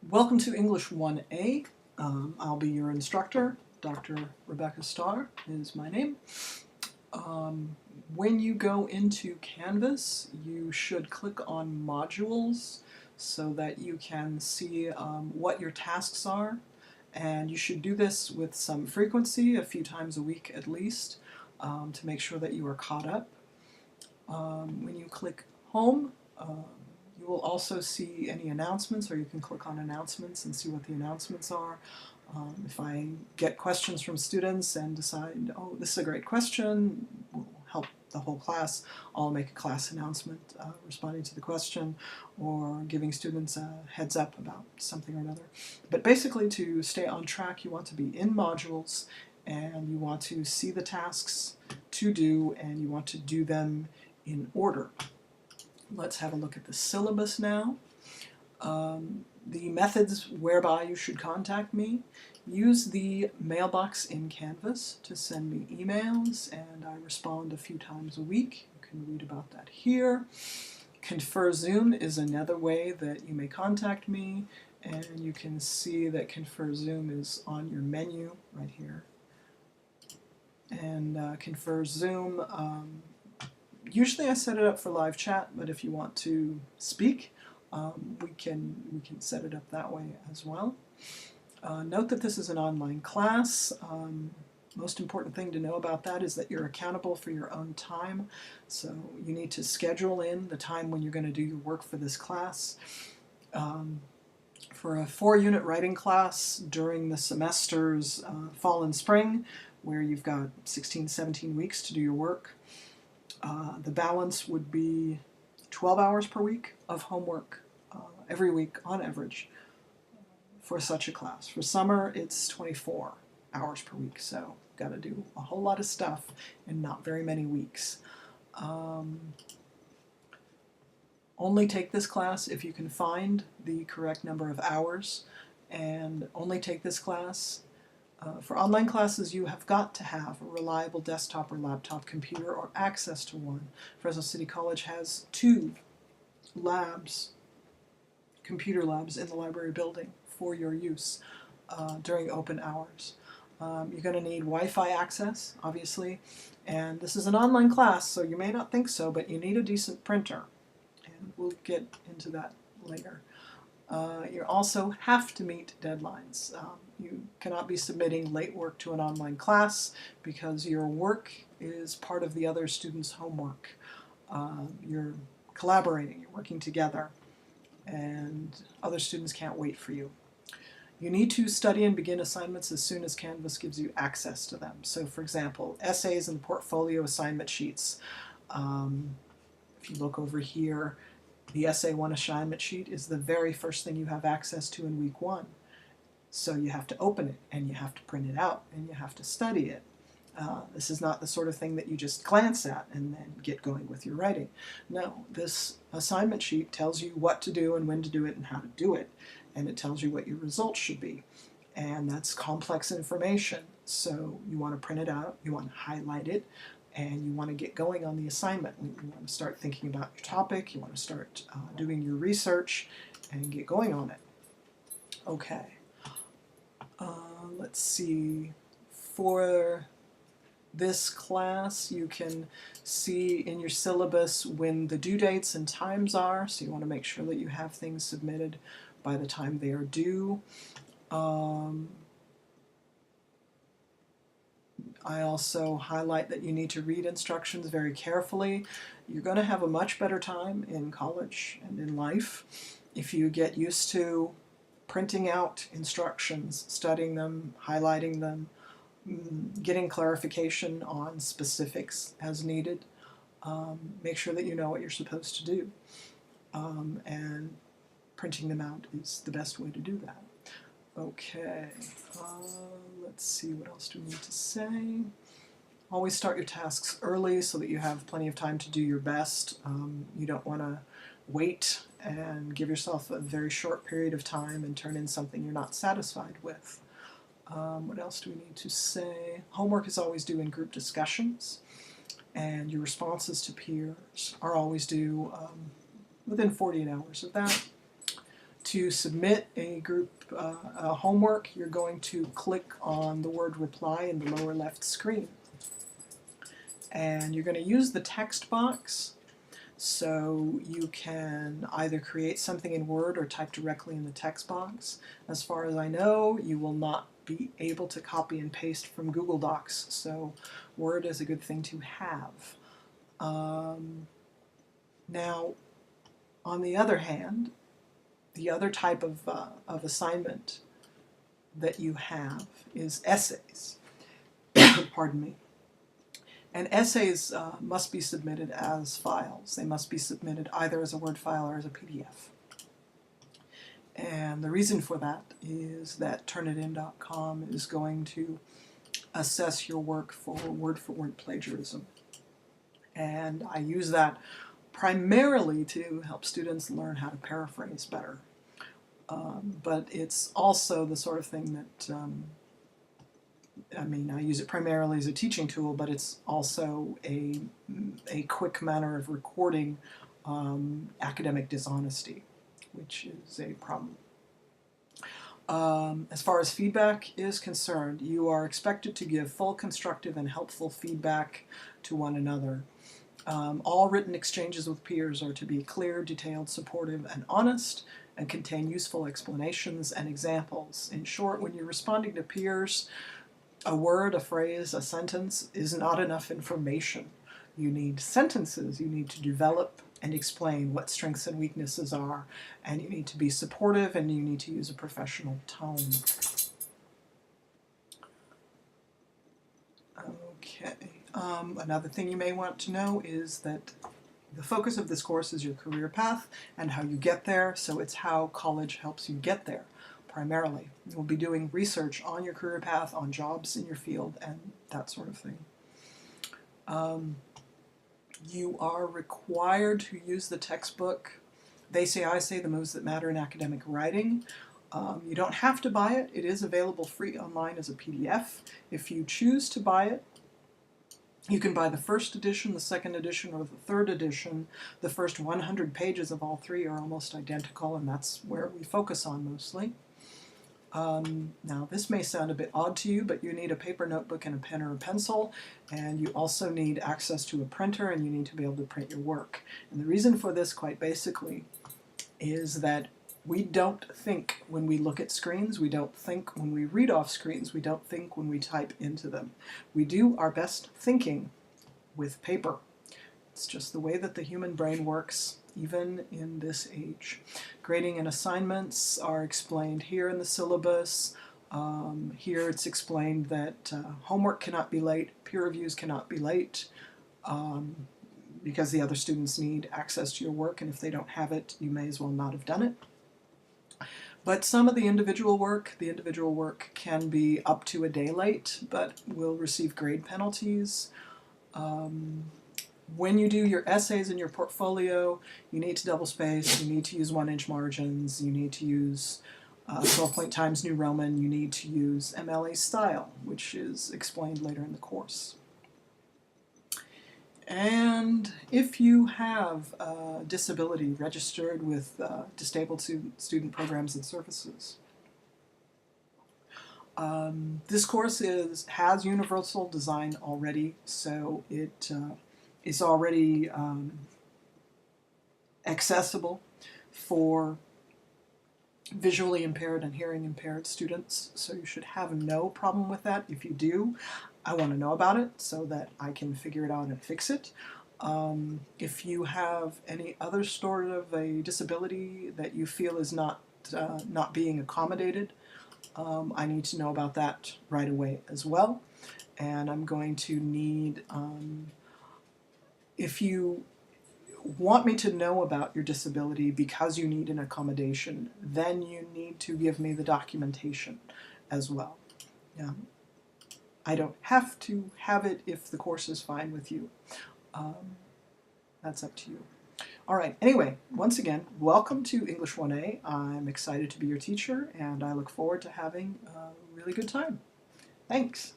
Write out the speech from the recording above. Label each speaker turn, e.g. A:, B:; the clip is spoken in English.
A: Welcome to English 1A. I'll be your instructor. Dr. Rebecca Starr is my name. When you go into Canvas, you should click on Modules so that you can see what your tasks are. And you should do this with some frequency, a few times a week at least, to make sure that you are caught up. When you click Home, you will also see any announcements, or you can click on announcements and see what the announcements are. If I get questions from students and decide, oh, this is a great question, will help the whole class, I'll make a class announcement responding to the question or giving students a heads up about something or another. But basically, to stay on track, you want to be in modules and you want to see the tasks to do and you want to do them in order. Let's have a look at the syllabus now. The methods whereby you should contact me: use the mailbox in Canvas to send me emails, and I respond a few times a week. You can read about that here. Confer Zoom is another way that you may contact me, and you can see that Confer Zoom is on your menu right here. And Confer Zoom, usually I set it up for live chat, but if you want to speak, we can set it up that way as well. Note that this is an online class. Most important thing to know about that is that you're accountable for your own time. So you need to schedule in the time when you're going to do your work for this class. For a 4-unit writing class during the semesters fall and spring, where you've got 16, 17 weeks to do your work, the balance would be 12 hours per week of homework every week on average for such a class. For summer, it's 24 hours per week, so got to do a whole lot of stuff in not very many weeks. Only take this class if you can find the correct number of hours, and only take this class. For online classes, you have got to have a reliable desktop or laptop computer or access to one. Fresno City College has 2 labs, computer labs in the library building for your use during open hours. You're going to need Wi-Fi access, obviously, and this is an online class, so you may not think so, but you need a decent printer, and we'll get into that later. You also have to meet deadlines. You cannot be submitting late work to an online class because your work is part of the other students' homework. You're collaborating, you're working together, and other students can't wait for you. You need to study and begin assignments as soon as Canvas gives you access to them. So, for example, essays and portfolio assignment sheets. If you look over here, the Essay 1 assignment sheet is the very first thing you have access to in week 1. So you have to open it, and you have to print it out, and you have to study it. This is not the sort of thing that you just glance at and then get going with your writing. No, this assignment sheet tells you what to do and when to do it and how to do it, and it tells you what your results should be. And that's complex information, so you want to print it out, you want to highlight it, and you want to get going on the assignment. You want to start thinking about your topic, you want to start doing your research, and get going on it. Okay. Let's see. For this class, you can see in your syllabus when the due dates and times are, so you want to make sure that you have things submitted by the time they are due. I also highlight that you need to read instructions very carefully. You're going to have a much better time in college and in life if you get used to printing out instructions, studying them, highlighting them, getting clarification on specifics as needed. Make sure that you know what you're supposed to do. And printing them out is the best way to do that. Okay, let's see, what else do we need to say? Always start your tasks early so that you have plenty of time to do your best. You don't want to wait and give yourself a very short period of time and turn in something you're not satisfied with. What else do we need to say? Homework is always due in group discussions, and your responses to peers are always due within 48 hours of that. To submit a group homework, you're going to click on the word reply in the lower left screen. And you're going to use the text box, so you can either create something in Word or type directly in the text box. As far as I know, you will not be able to copy and paste from Google Docs, so Word is a good thing to have. Now, on the other hand, the other type of assignment that you have is essays. Pardon me. And essays must be submitted as files. They must be submitted either as a Word file or as a PDF. And the reason for that is that Turnitin.com is going to assess your work for word plagiarism. And I use that primarily to help students learn how to paraphrase better. But it's also the sort of thing that, I use it primarily as a teaching tool, but it's also a quick manner of recording academic dishonesty, which is a problem. As far as feedback is concerned, you are expected to give full, constructive, and helpful feedback to one another. All written exchanges with peers are to be clear, detailed, supportive, and honest, and contain useful explanations and examples. In short, when you're responding to peers, a word, a phrase, a sentence is not enough information. You need sentences. You need to develop and explain what strengths and weaknesses are, and you need to be supportive, and you need to use a professional tone. Okay. Another thing you may want to know is that the focus of this course is your career path and how you get there, so it's how college helps you get there, primarily. You'll be doing research on your career path, on jobs in your field, and that sort of thing. You are required to use the textbook, They Say, I Say, The Moves That Matter in Academic Writing. You don't have to buy it. It is available free online as a PDF. If you choose to buy it, you can buy the first edition, the second edition, or the third edition. The first 100 pages of all three are almost identical, and that's where we focus on mostly. Now, this may sound a bit odd to you, but you need a paper notebook and a pen or a pencil, and you also need access to a printer, and you need to be able to print your work. And the reason for this, quite basically, is that we don't think when we look at screens, we don't think when we read off screens, we don't think when we type into them. We do our best thinking with paper. It's just the way that the human brain works, even in this age. Grading and assignments are explained here in the syllabus. Here it's explained that homework cannot be late, peer reviews cannot be late, because the other students need access to your work, and if they don't have it, you may as well not have done it. But some of the individual work can be up to a day late, but will receive grade penalties. When you do your essays and your portfolio, you need to double space, you need to use 1-inch margins, you need to use 12-point Times New Roman, you need to use MLA style, which is explained later in the course. And if you have a disability registered with Disabled Student Programs and Services, this course has universal design already, so it is already accessible for visually impaired and hearing impaired students, so you should have no problem with that. If you do, I want to know about it so that I can figure it out and fix it. If you have any other sort of a disability that you feel is not being accommodated, I need to know about that right away as well. And I'm going to need, if you want me to know about your disability because you need an accommodation, then you need to give me the documentation as well. Yeah. I don't have to have it if the course is fine with you. That's up to you. All right, anyway, once again, welcome to English 1A. I'm excited to be your teacher, and I look forward to having a really good time. Thanks.